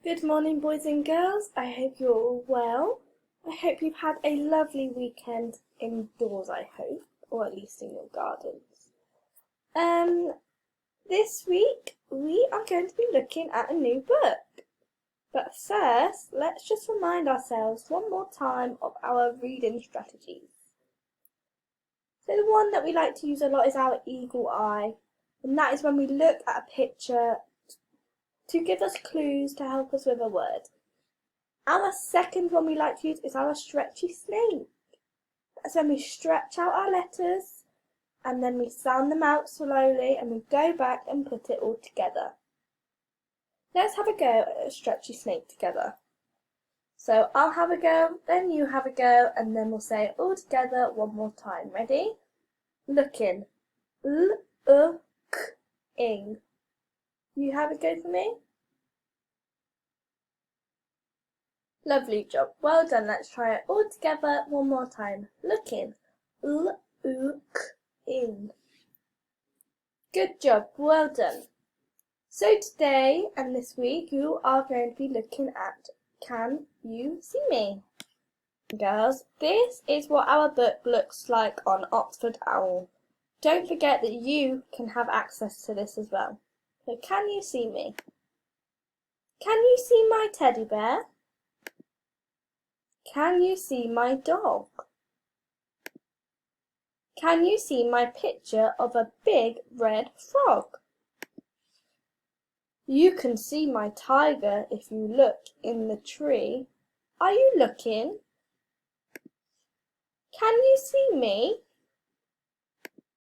Good morning, boys and girls. I hope you're all well. I hope you've had a lovely weekend indoors, I hope, or at least in your gardens. This week we are going to be looking at a new book. But first, let's just remind ourselves one more time of our reading strategies. So the one that we like to use a lot is our eagle eye, and that is when we look at a picture to give us clues to help us with a word. Our second one we like to use is our stretchy snake. That's when we stretch out our letters and then we sound them out slowly and we go back and put it all together. Let's have a go at a stretchy snake together. So I'll have a go, then you have a go, and then we'll say it all together one more time. Ready? Looking. L-u-k-ing. You have a go for me? Lovely job. Well done. Let's try it all together one more time. Looking. L-u-k-ing. Good job. Well done. So today and this week you are going to be looking at Can You See Me? Girls, this is what our book looks like on Oxford Owl. Don't forget that you can have access to this as well. So can you see me? Can you see my teddy bear? Can you see my dog? Can you see my picture of a big red frog? You can see my tiger if you look in the tree. Are you looking? Can you see me?